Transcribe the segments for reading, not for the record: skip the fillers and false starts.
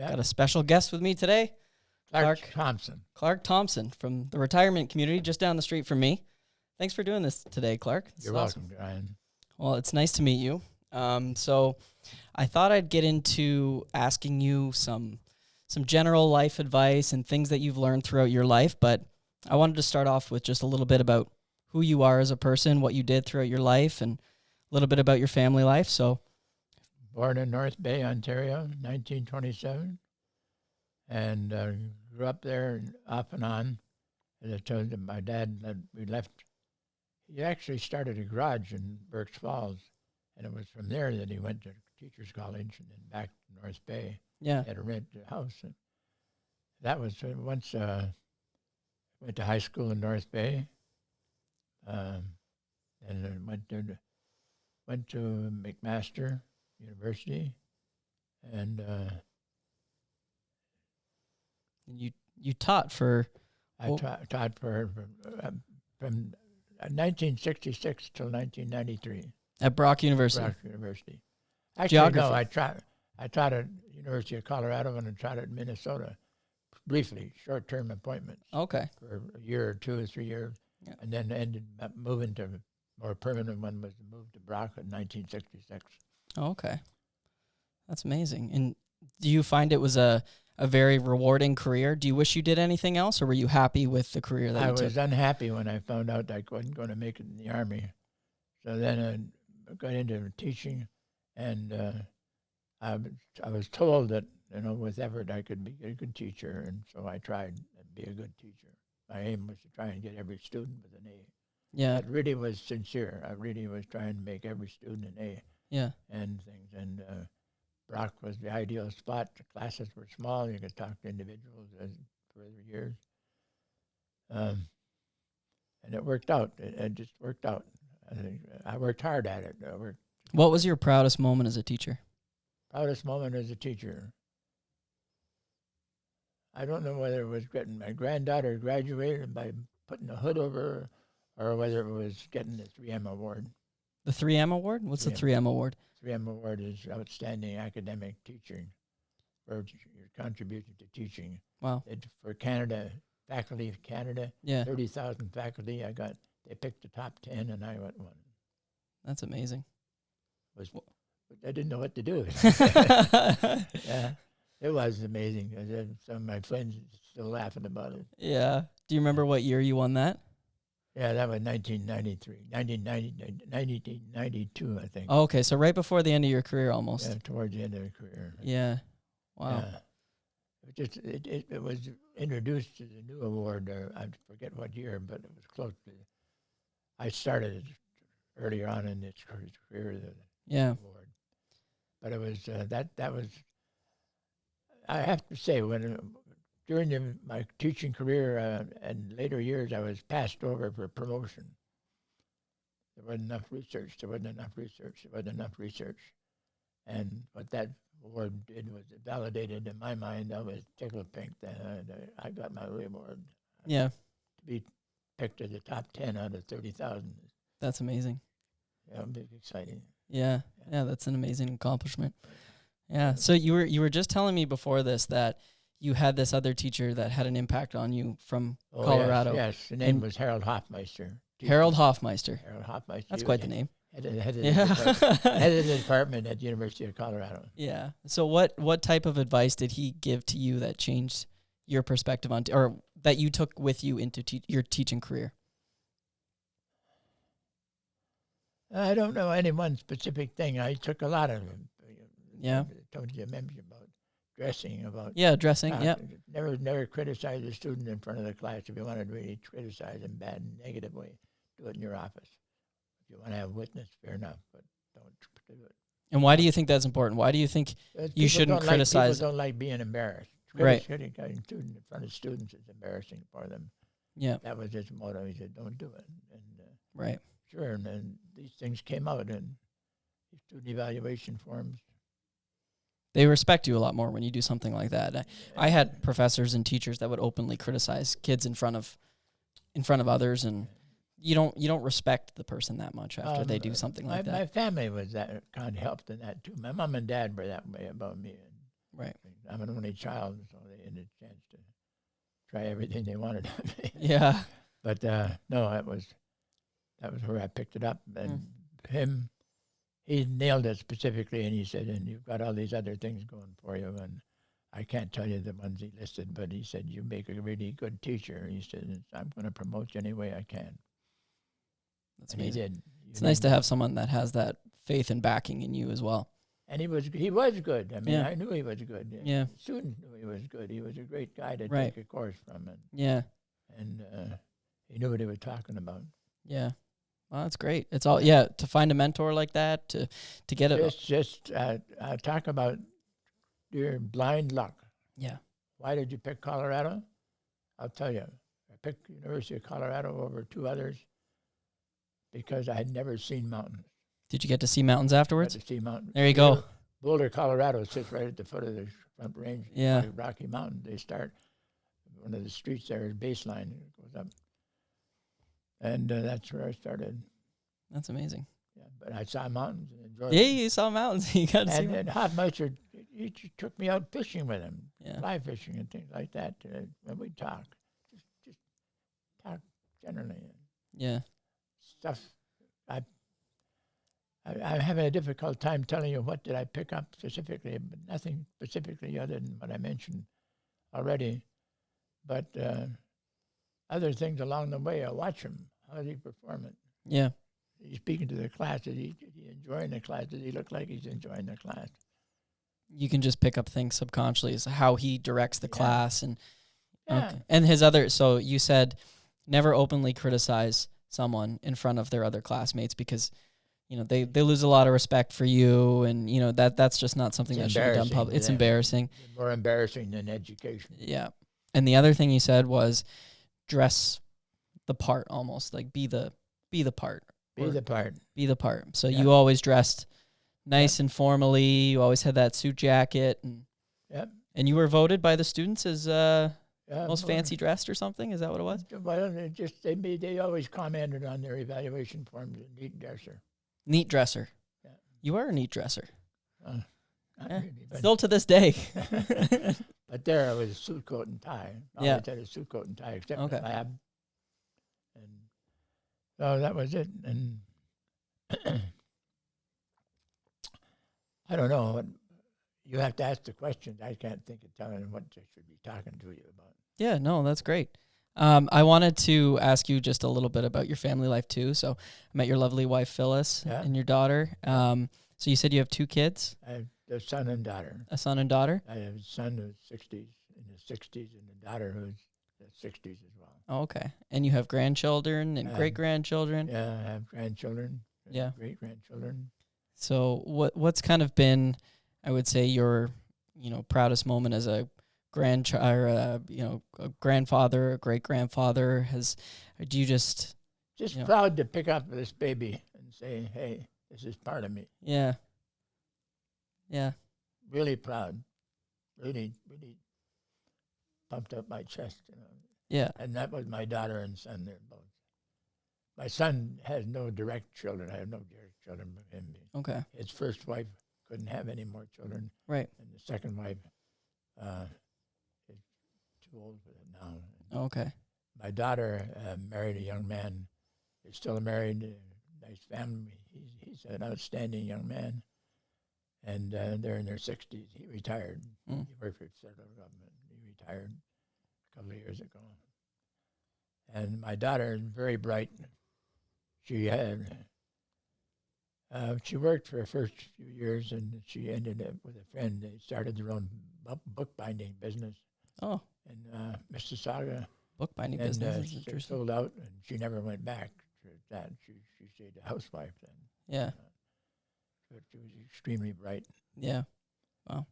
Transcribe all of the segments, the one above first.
Got a special guest with me today. Clarke Thompson. Clarke Thompson from the retirement community just down the street from me. Thanks for doing this today, Clarke. You're welcome, Brian. Well, it's nice to meet you. So I thought I'd get into asking you some general life advice and things that you've learned throughout your life, but I wanted to start off with just a little bit about who you are as a person, what you did throughout your life, and a little bit about your family life. So, born in North Bay, Ontario, 1927, and grew up there off and on. As I told him, my dad, that we left. He actually started a garage in Berks Falls, and it was from there that he went to Teachers College and then back to North Bay. yeah. He had a rented house. And that was once went to high school in North Bay, and then went to McMaster University, and You taught for... I taught from 1966 till 1993. At Brock University. Brock University. Actually, Geography. no, I taught at University of Colorado and I taught at Minnesota, briefly, short-term appointments. Okay. For a year or 2 or 3 years, Yeah. and then ended up moving to more permanent one was moved to Brock in 1966. Okay. That's amazing. And do you find it was a very rewarding career? Do you wish you did anything else, or were you happy with the career that I you took? was unhappy when I found out I wasn't going to make it in the Army. So then I got into teaching, and I was told that, with effort I could be a good teacher, and so I tried to be a good teacher. My aim was to try and get every student with an A. Yeah. That really was sincere. I really was trying to make every student an A. Yeah. And things. And Brock was the ideal spot. The classes were small. You could talk to individuals for years. And it worked out. It just worked out. I worked hard at it. What was your proudest moment as a teacher? Proudest moment as a teacher. I don't know whether it was getting my granddaughter graduated by putting a hood over her, or whether it was getting the 3M award. The 3M award? What's the 3M award? 3M award is Outstanding Academic Teaching for your contribution to teaching. Wow. For Canada, faculty of Canada, Yeah. 30,000 faculty. They picked the top 10, and I went one. That's amazing. I didn't know what to do. Yeah, it was amazing. Some of my friends are still laughing about it. Yeah. Do you remember what year you won that? Yeah, that was 1992, I think. Oh, okay, so right before the end of your career almost. Yeah, towards the end of the career. Yeah. Wow. Yeah. It was introduced as a new award. I forget what year, but it was close to. I started it earlier on in its career. Yeah. Award, but it was that was. I have to say, during my teaching career and later years, I was passed over for promotion. There wasn't enough research. And what that award did was it validated in my mind. I was tickled pink that I got my reward. Yeah. To be picked as the top 10 out of 30,000. That's amazing. Yeah, big exciting. Yeah. Yeah, that's an amazing accomplishment. Yeah. So you were just telling me before this that you had this other teacher that had an impact on you from Colorado. Yes. The name was Harold Hoffmeister. Harold Hoffmeister. Harold Hoffmeister. That's quite the name. Head of the department at the University of Colorado. Yeah. So what type of advice did he give to you that changed your perspective on, or that you took with you into your teaching career? I don't know any one specific thing. I took a lot of them. Yeah. I told you about dressing, about dressing. Yeah. Never criticize a student in front of the class. If you want to really criticize them bad and negative way, do it in your office. If you want to have a witness, fair enough, but don't do it. And why do you think that's important? Why do you think you shouldn't criticize? People don't like being embarrassed. Right. Criticizing a student in front of students is embarrassing for them. Yeah. That was his motto. He said, "Don't do it." And right. Sure. And then these things came out in student evaluation forms. They respect you a lot more when you do something like that. I had professors and teachers that would openly criticize kids in front of others, and you don't respect the person that much after they do something like that. My family was that kind of helped in that too. My mom and dad were that way about me. Right. I'm an only child, so they had a chance to try everything they wanted of me. Yeah. But no, that was where I picked it up. And him, he nailed it specifically, and he said, and you've got all these other things going for you, and I can't tell you the ones he listed, but he said, you make a really good teacher. He said, I'm going to promote you any way I can. That's And amazing. he did. It's nice to have someone that has that faith and backing in you as well. And he was good. I mean, Yeah. I knew he was good. Yeah. The students knew he was good. He was a great guy to Right. take a course from, Yeah. and he knew what he was talking about. Yeah. Well, that's great. It's all, yeah, to find a mentor like that, to get it. Just talk about your blind luck. Yeah. Why did you pick Colorado? I'll tell you. I picked University of Colorado over two others because I had never seen mountains. Did you get to see mountains afterwards? Got to see mountains. There you go. Boulder, Colorado sits right at the foot of the Front Range. Yeah. Rocky Mountain. They start, one of the streets there is Baseline. It goes up. And that's where I started. That's amazing. Yeah, but I saw mountains and enjoyed Yeah, it. you saw mountains. You got to see. And Hofmeister, he took me out fishing with him, Yeah. fly fishing and things like that. And we'd talk, just talk generally. Yeah. Stuff. I'm having a difficult time telling you what did I pick up specifically, but nothing specifically other than what I mentioned already. But other things along the way, I watch him. How does he perform it? Yeah. He's speaking to the class. Is he enjoying the class? Does he look like he's enjoying the class? You can just pick up things subconsciously as how he directs the class. And Yeah. okay. And his other, so you said never openly criticize someone in front of their other classmates because, you know, they lose a lot of respect for you, and, you know, that's just not something that should be done public. It's embarrassing. More embarrassing than education. Yeah. And the other thing you said was dress the part, almost like be the part. Be the part. Be the part. So Yeah. you always dressed nice and formally. You always had that suit jacket, and Yep. and you were voted by the students as most more- fancy dressed or something. Is that what it was? Well, they always commented on their evaluation forms. Neat dresser. Neat dresser. Yeah. You are a neat dresser. Not Yeah. really, but, Still to this day. but there I was suit coat and tie. I Yeah. always had a suit coat and tie except Okay. the lab. And so that was it. And I don't know. You have to ask the questions. I can't think of telling what I should be talking to you about. Yeah, no, that's great. I wanted to ask you just a little bit about your family life too. So I met your lovely wife, Phyllis, Yeah. and your daughter. So you said you have two kids, I have a son and daughter. a son and daughter. I have a son who's in his 60s, and a daughter who's in the 60s as well. Oh, okay. And you have grandchildren and Um, great-grandchildren. Yeah, I have grandchildren. Yeah. Great-grandchildren. So what's kind of been, I would say, your, you know, proudest moment as a grandchild, you know, a grandfather, a great-grandfather? Do you just... Just Yeah. proud to pick up this baby and say, hey, this is part of me. Yeah. Yeah. Really proud. Really, really pumped up my chest, you know. Yeah. And that was my daughter and son. They're both. My son has no direct children. I have no direct children with him. Okay. His first wife couldn't have any more children. Right. And the second wife is too old for it now. Okay. My daughter married a young man. They're still married, nice family. He's an outstanding young man. And they're in their 60s. He retired. Mm. He worked for the federal government. He retired a couple of years ago. And my daughter is very bright. She worked for the first few years, and she ended up with a friend. They started their own bookbinding business Oh, in Mississauga. bookbinding And business is she interesting. sold out, and she never went back to that. She stayed a housewife then. Yeah. But she was extremely bright. Yeah. Wow.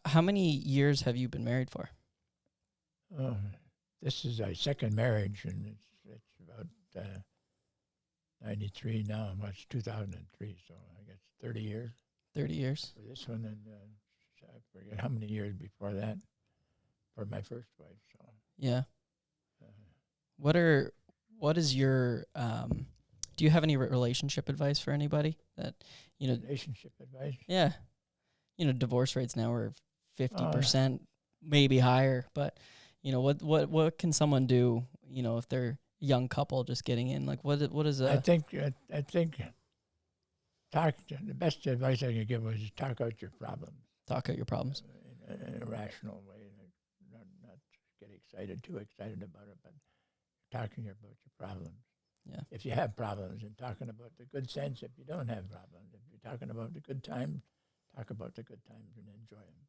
How many years have you been married for? This is our second marriage, and it's about 93 now. And it's 2003, so I guess 30 years 30 years. for this one, and I forget how many years before that for my first wife. So Yeah. uh, What is your, do you have any relationship advice for anybody that, you know, relationship advice. yeah, divorce rates now are Uh, 50%, maybe higher. But what can someone do? If they're a young couple just getting in, like what is I a think I think the best advice I can give was talk out your problems talk out your problems? in a rational way, like not get too excited about it, but talking about your problems. Yeah, If you have problems, and talking about the good sense. If you don't have problems, if you're talking about the good times, talk about the good times and enjoy them.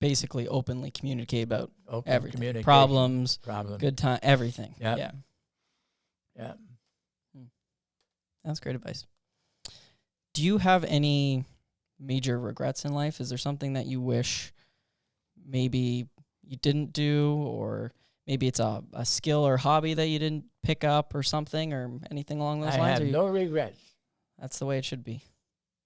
basically openly communicate about Open everything, communication, problems, problems. good time, everything. Yeah, Yeah, yeah. that's great advice. Do you have any major regrets in life? Is there something that you wish maybe you didn't do, or maybe it's a skill or hobby that you didn't pick up or something, or anything along those I lines? have no regrets. That's the way it should be.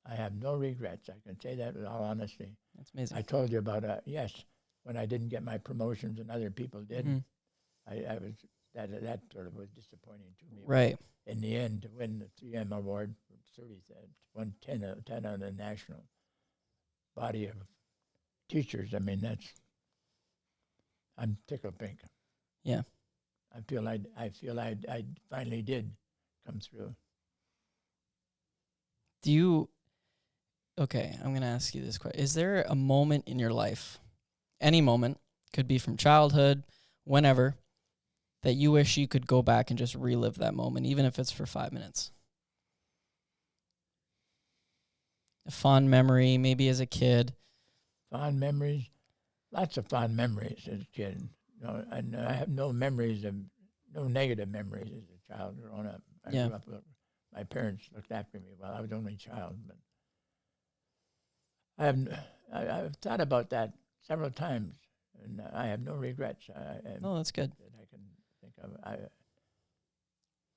I have no regrets. I can say that with all honesty. That's amazing. I told you about yes, when I didn't get my promotions and other people did. Mm-hmm. I was that sort of was disappointing to me. Right. In the end, to win the 3M award, 30, won 10 on the national body of teachers. I mean, I'm tickled pink. Yeah. I feel I finally did come through. Do you? Okay, I'm gonna ask you this question: is there a moment in your life, any moment, could be from childhood, whenever, that you wish you could go back and just relive that moment, even if it's for 5 minutes? A fond memory, maybe as a kid. Fond memories, lots of fond memories as a kid. And I have no negative memories as a child growing up. I Yeah. grew up. My parents looked after me while I was only a child, but I've thought about that several times, and I have no regrets. Oh, that's good. That I can think of.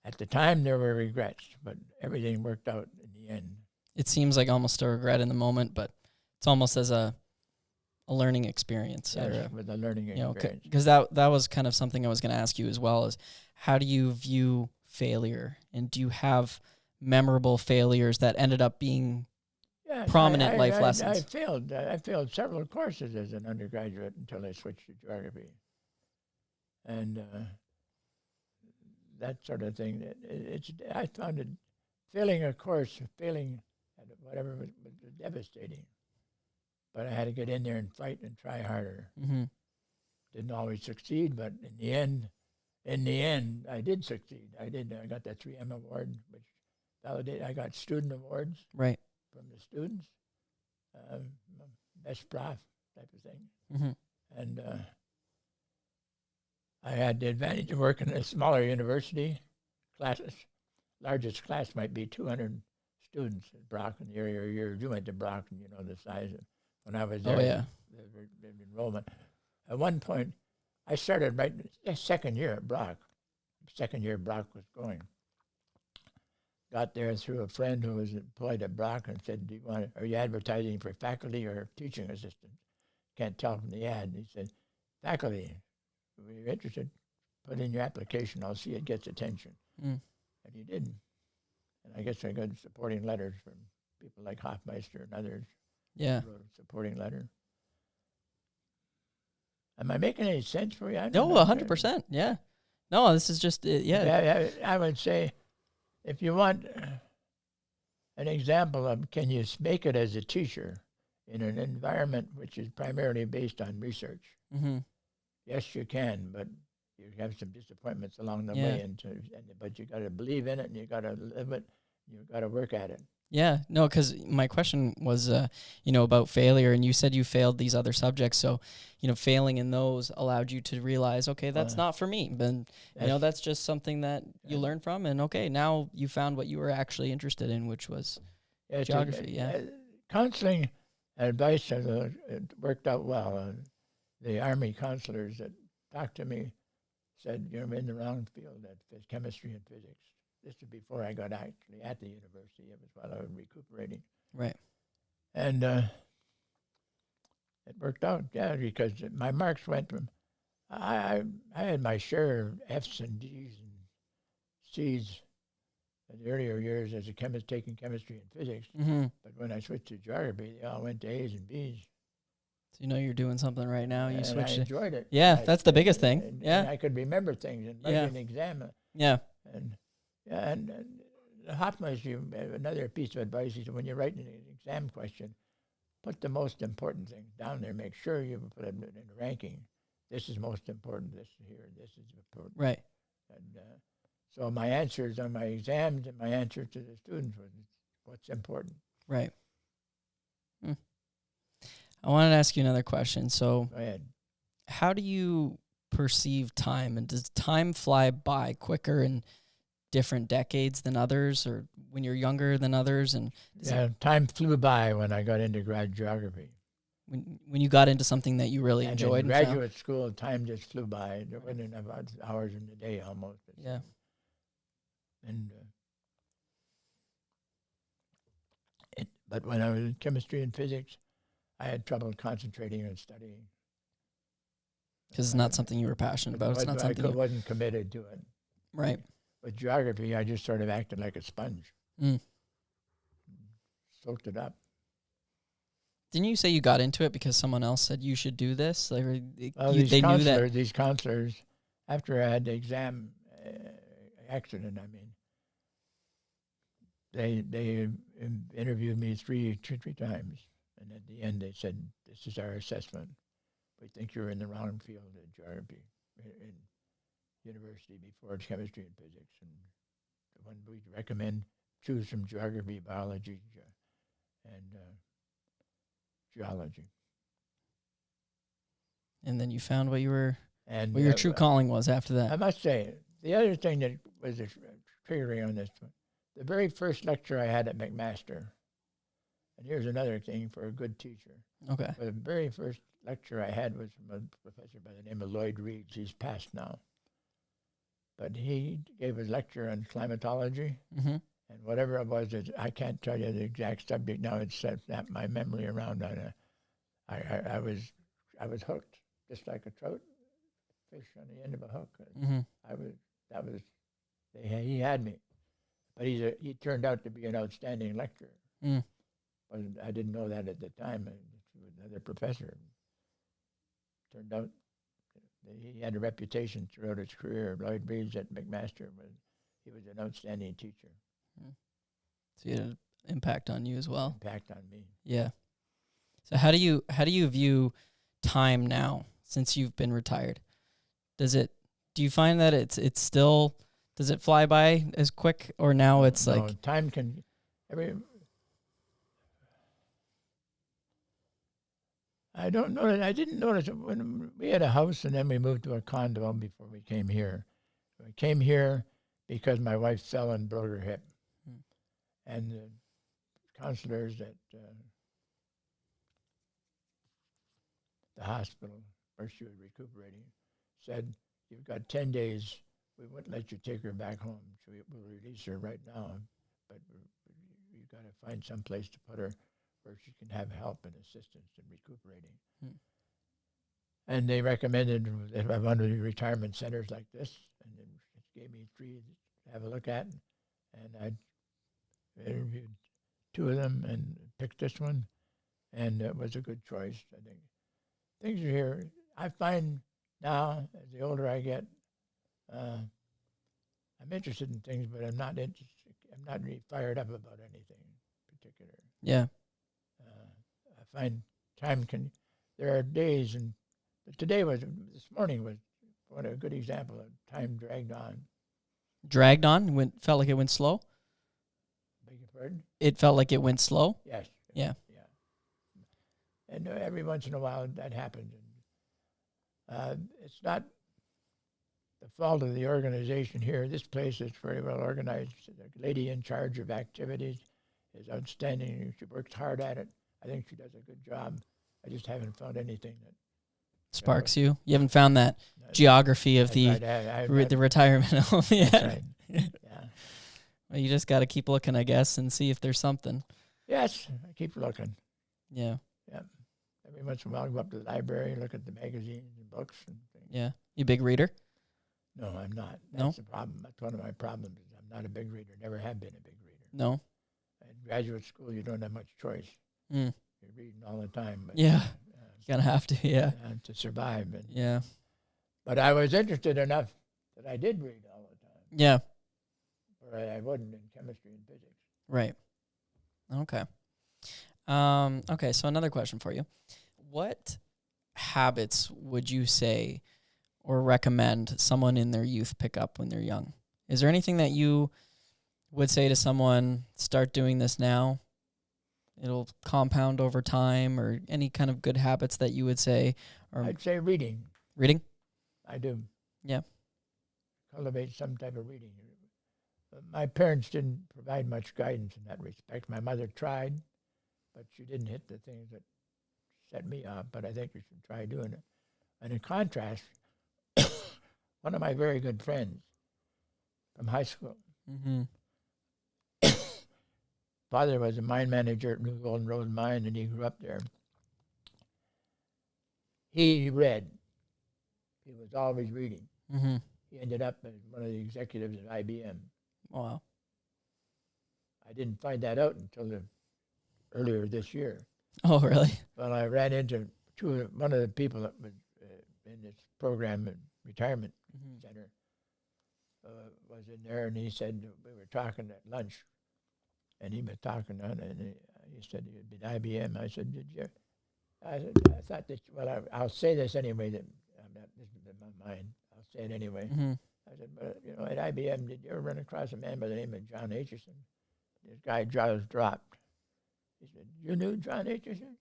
At the time, there were regrets, but everything worked out in the end. It seems like almost a regret in the moment, but it's almost as a learning experience. Yes, with a learning experience. Because that was kind of something I was going to ask you as well, is how do you view failure, and do you have memorable failures that ended up being Yes, prominent life lessons? I failed several courses as an undergraduate until I switched to geography, and that sort of thing. I found it failing a course, failing at whatever was devastating. But I had to get in there and fight and try harder. Mm-hmm. Didn't always succeed, but in the end, I did succeed. I did. I got that 3M award, which validated. I got student awards Right. from the students, best prof type of thing. Mm-hmm. And I had the advantage of working in a smaller university. Classes, largest class might be 200 students at Brock in the area. You went to Brock, and you know the size of. When I was there, Oh yeah. the enrollment. At one point, I started right second year at Brock. Second year Brock was going. Got there through a friend who was employed at Brock and said, are you advertising for faculty or teaching assistant? Can't tell from the ad. He said, faculty, if you're interested, put in your application. I'll see it gets attention. Mm. And he didn't. And I guess I got supporting letters from people like Hoffmeister and others. Yeah. Wrote a supporting letter. Am I making any sense for you? No, 100%. Yeah. No, this is just yeah. I would say, if you want an example of can you make it as a teacher in an environment which is primarily based on research, Mm-hmm. yes, you can, but you have some disappointments along the way. But you got to believe in it, and you got to live it. You got to work at it. Yeah, no, because my question was, about failure, and you said you failed these other subjects. So, failing in those allowed you to realize, okay, that's not for me. But, that's just something that you learn from. And, okay, now you found what you were actually interested in, which was geography. Counseling advice has worked out well. The Army counselors that talked to me said, you're in the wrong field, that's chemistry and physics. This was before I got actually at the university. It was while I was recuperating. Right. And it worked out, because my marks went from, I had my share of F's and D's and C's in the earlier years as a chemist taking chemistry and physics. Mm-hmm. But when I switched to geography, they all went to A's and B's. So you know you're doing something right now. You And I switched it. enjoyed it. Yeah, I, that's the biggest thing. and I could remember things and write Yeah. an exam. Yeah. And yeah, and Hofmeister, another piece of advice, he said, when you're writing an exam question, put the most important things down there. Make sure you put it in a ranking. This is most important. This here. This is important. Right. And so my answers on my exams and my answers to the students was what's important. Right. I wanted to ask you another question. So, Go ahead. how do you perceive time, and does time fly by quicker in different decades than others, or when you're younger than others? And Time flew by when I got into grad geography. when you got into something that you really And enjoyed, in and graduate school, time just flew by. There wasn't enough hours in the day almost. Yeah. And but when I was in chemistry and physics, I had trouble concentrating on studying. because it's not something you were passionate about. It's not something I wasn't committed to it. right. With geography, I just sort of acted like a sponge. Soaked it up. Didn't you say you got into it because someone else said you should do this? Like, These counselors, after I had the exam accident, they interviewed me three times, and at the end they said, "This is our assessment. We think you're in the wrong field in geography, in university before it's chemistry and physics, and the one we recommend choose from geography, biology, and geology." And then you found what your And true calling was after that. I must say, the other thing that was triggering on this one, the very first lecture I had at McMaster, and here's another thing for a good teacher. Okay. The very first lecture I had was from a professor by the name of Lloyd Reeds. He's passed now. But he gave a lecture on climatology, Mm-hmm. and whatever it was, I can't tell you the exact subject now. It's snapped my memory around on it. I was hooked, just like a trout fish on the end of a hook. Mm-hmm. He had me. But he turned out to be an outstanding lecturer. Mm. I didn't know that at the time. Another professor. Turned out he had a reputation throughout his career. Lloyd Reeves at McMaster he was an outstanding teacher. So he had an impact on you as well. Impact on me. Yeah. So how do you view time now since you've been retired? Do you find that it's still, does it fly by as quick, or now it's like time can I don't know. I didn't notice it when we had a house and then we moved to a condo before we came here. We came here because my wife fell and broke her hip. And the counselors at the hospital, where she was recuperating, said, "You've got 10 days. We wouldn't let you take her back home. So we'll release her right now. But you've got to find some place to put her where she can have help and assistance in recuperating." And they recommended that I went to retirement centers like this, and then it gave me 3 to have a look at. And I interviewed 2 of them and picked this one, and it was a good choice, I think. Things are here. I find now, as the older I get, I'm interested in things, but I'm not really fired up about anything in particular. Yeah. I find there are days, and this morning was what a good example of time dragged on. Dragged on? Felt like it went slow? Beg your pardon? It felt like it went slow? Yes. Yeah. And every once in a while that happens. And it's not the fault of the organization here. This place is very well organized. The lady in charge of activities is outstanding. She works hard at it. I think she does a good job. I just haven't found anything that sparks you. You haven't found that geography of the retirement home yet. That's right. Yeah. Well, you just got to keep looking, I guess, and see if there's something. Yes, I keep looking. Yeah. Yeah. Every once in a while, I go up to the library, look at the magazines and books and things. Yeah. You a big reader? No, I'm not. No? That's the problem. That's one of my problems. I'm I'm not a big reader. Never have been a big reader. No. In graduate school, you don't have much choice. Mm. You're reading all the time. But, Yeah. You kind of have to. Yeah. to survive. And, Yeah. but I was interested enough that I did read all the time. Yeah. Or I wouldn't in chemistry and physics. Right. Okay. Okay, so another question for you. What habits would you say or recommend someone in their youth pick up when they're young? Is there anything that you would say to someone, start doing this now? It'll compound over time, or any kind of good habits that you would say? Or I'd say reading. reading? I do. Yeah. Cultivate some type of reading. My parents didn't provide much guidance in that respect. My mother tried, but she didn't hit the things that set me off. But I think you should try doing it. And in contrast, one of my very good friends from high school, Mm-hmm. father was a mine manager at New Golden Road Mine, and he grew up there. He read. He was always reading. Mm-hmm. He ended up as one of the executives at IBM. Wow. I didn't find that out until earlier this year. Oh, really? Well, I ran into one of the people that was in this program, retirement center, was in there, and he said, we were talking at lunch, and he was talking on it, and he said he'd been IBM. I said, did you? I thought that, well, I'll say this anyway, that this is in my mind. I'll say it anyway. Mm-hmm. I said, but, at IBM, did you ever run across a man by the name of John Aitchison? This guy jaws dropped. He said, you knew John Aitchison?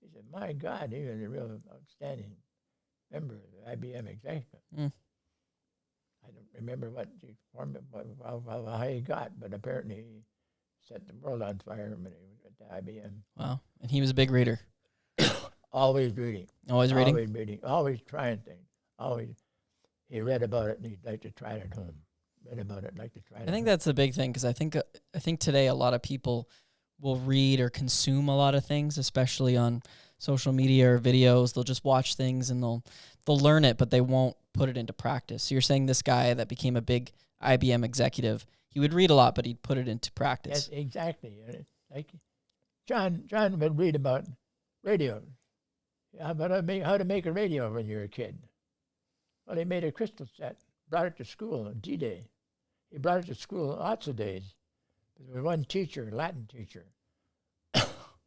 He said, my God, he was a real outstanding member of the IBM executive. Mm. I don't remember what he formed, how he got, but apparently he set the world on fire when he was at the IBM. Wow. And he was a big reader. Always reading. Always reading? Always reading. Always trying things. Always. He read about it, and he'd like to try it at home. Read about it, like to try it I think that's the big thing, because I think today a lot of people will read or consume a lot of things, especially on social media or videos. They'll just watch things and they'll learn it, but they won't put it into practice. So you're saying this guy that became a big IBM executive, he would read a lot, but he'd put it into practice. Yes, exactly. Like John would read about radio. About how to make a radio when you're a kid. Well, he made a crystal set, brought it to school on D-Day. He brought it to school lots of days. There was one teacher, Latin teacher,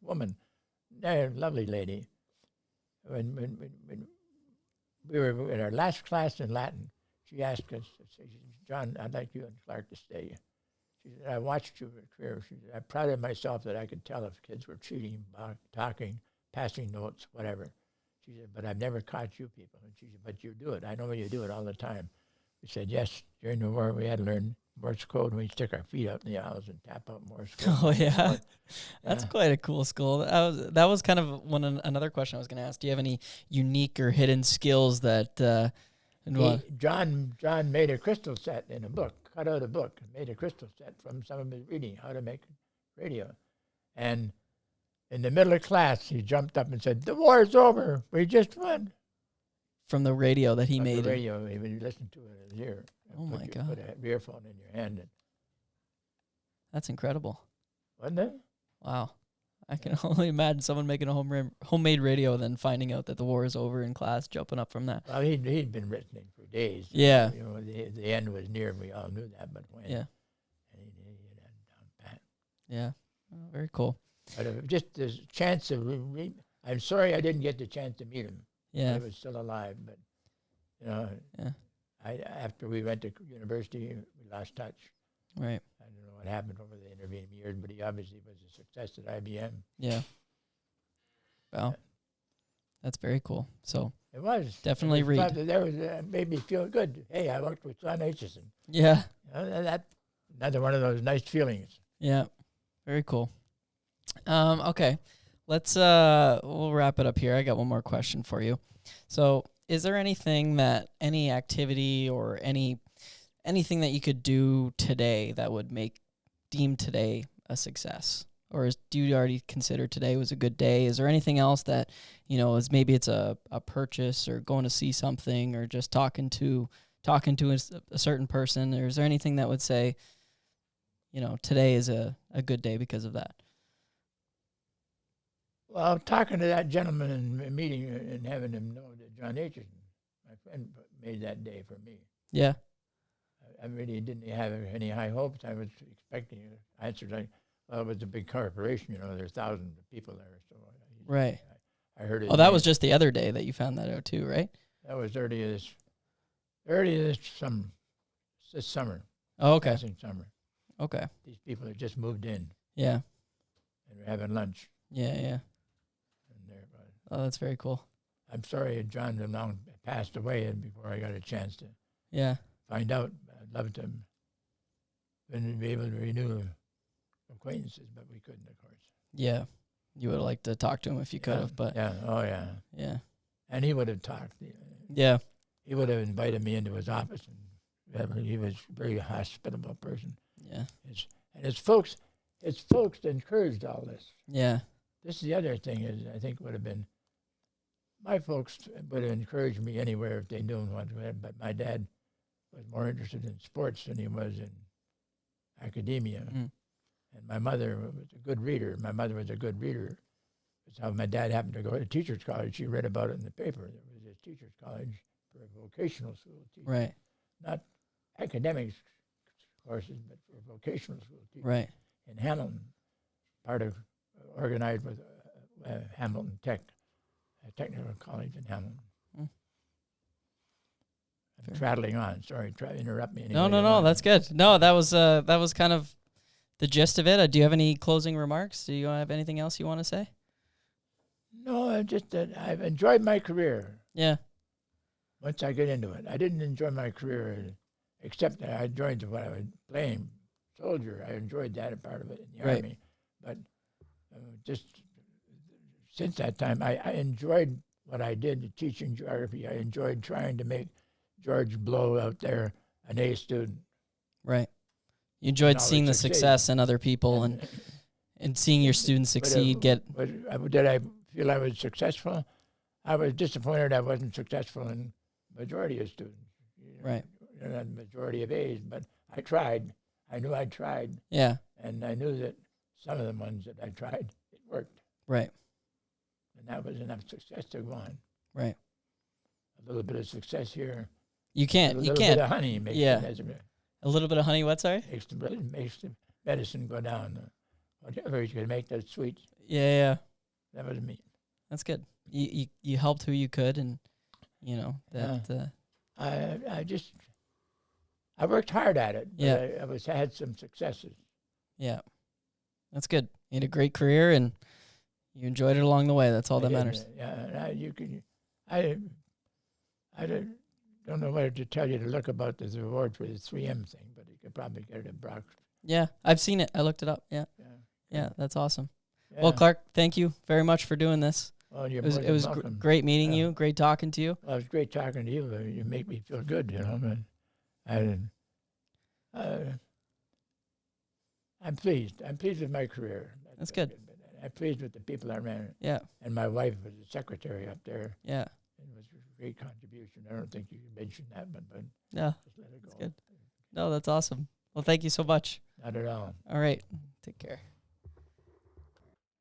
woman, lovely lady. When we were in our last class in Latin, she asked us, she said, John, I'd like you and Clarke to stay. She said, I watched your career. She said, I'm proud of myself that I could tell if kids were cheating, talking, passing notes, whatever. She said, but I've never caught you people. And she said, but you do it. I know you do it all the time. We said, yes, during the war we had to learn Morse code. We stick our feet out in the aisles and tap out Morse code. Oh, yeah. That's quite a cool skill. That was kind of another question I was going to ask. Do you have any unique or hidden skills that... John made a crystal set in a book, cut out a book, made a crystal set from some of his reading, how to make radio. And in the middle of class, he jumped up and said, the war's over. We just won. From the radio that he made. The radio, he would listen to it in his ear. Oh, my God. Put an earphone in your hand. That's incredible. Wasn't it? Wow. I can only imagine someone making a homemade radio, then finding out that the war is over in class, jumping up from that. Well, he'd been listening for days. Yeah. The end was near, and we all knew that, but when? Yeah. And he had that down pat. Yeah. Oh, very cool. But just the chance of I'm sorry I didn't get the chance to meet him. Yeah. He was still alive, but, Yeah. After we went to university, we lost touch. Right. I don't know what happened over the intervening years, but he obviously was a success at IBM. Yeah. Wow. That's very cool. So it was definitely read. There was made me feel good. Hey, I worked with John Aitchison. Yeah. That another one of those nice feelings. Yeah. Very cool. Okay. Let's we'll wrap it up here. I got one more question for you. So, is there any activity or anything that you could do today that would deem today a success? Or do you already consider today was a good day? Is there anything else that, is maybe it's a purchase or going to see something or just talking to a certain person? Or is there anything that would say, today is a good day because of that. Well, talking to that gentleman and meeting and having him know that John Aitchison, my friend, made that day for me. Yeah. I really didn't have any high hopes. I was expecting answers like, well, it was a big corporation, there's thousands of people there. So Right. I heard it. Oh, that was just the other day that you found that out too, right? That was early this summer. Oh, okay. Passing summer. Okay. These people had just moved in Yeah. and were having lunch. Yeah, yeah. And Oh, that's very cool. I'm sorry John long passed away and before I got a chance to Yeah. find out. I'd love to be able to renew acquaintances, but we couldn't, of course. Yeah. You would have liked to talk to him if you could have, but yeah, oh yeah. Yeah. And he would have talked. Yeah. He would have invited me into his office, and he was a very hospitable person. Yeah. And his folks encouraged all this. Yeah. This is the other thing is I think would have been my folks would have encouraged me anywhere if they knew what to do, but my dad was more interested in sports than he was in academia. Mm. And my mother was a good reader. That's how my dad happened to go to teacher's college. She read about it in the paper. There was a teacher's college for vocational school teachers. Right. Not academic courses, but for vocational school teachers. Right. In Hamilton, organized with Hamilton Technical College in Hamilton. Mm. I'm traveling on. Sorry, interrupt me. No, that's good. No, that was kind of the gist of it. Do you have any closing remarks? Do you have anything else you want to say? No, just that I've enjoyed my career. Yeah. Once I get into it, I didn't enjoy my career, except that I enjoyed what I was playing soldier. I enjoyed that part of it in the Army, but just since that time, I enjoyed what I did teaching geography. I enjoyed trying to make George Blow out there an A student. Right. You enjoyed seeing the success in other people and seeing your students succeed. Did I feel I was successful? I was disappointed I wasn't successful in majority of students. Right. Not majority of A's, but I tried. I knew I tried. Yeah. And I knew that some of the ones that I tried, it worked. Right. And that was enough success to go on. Right. A little bit of success here. You can't. A little bit of honey makes a little bit of honey. What? Sorry. Makes the medicine go down. Whatever you can make that sweet. Yeah. That was me. That's good. You helped who you could, and I worked hard at it. But Yeah. I had some successes. Yeah. That's good. You had a great career, and you enjoyed it along the way. That's all that matters. I don't know whether to tell you to look about the reward for the 3M thing, but you could probably get it at Brock. Yeah, I've seen it. I looked it up. Yeah, that's awesome. Yeah. Well, Clarke, thank you very much for doing this. Well, It was great meeting you. Great talking to you. Well, it was great talking to you. You make me feel good, I'm pleased. I'm pleased with my career. That's good. I'm pleased with the people I ran. Yeah. And my wife was the secretary up there. Yeah. It was a great contribution. I don't think you mentioned that, but Yeah. just let it go. That's good. No, that's awesome. Well, thank you so much. Not at all. All right. Take care.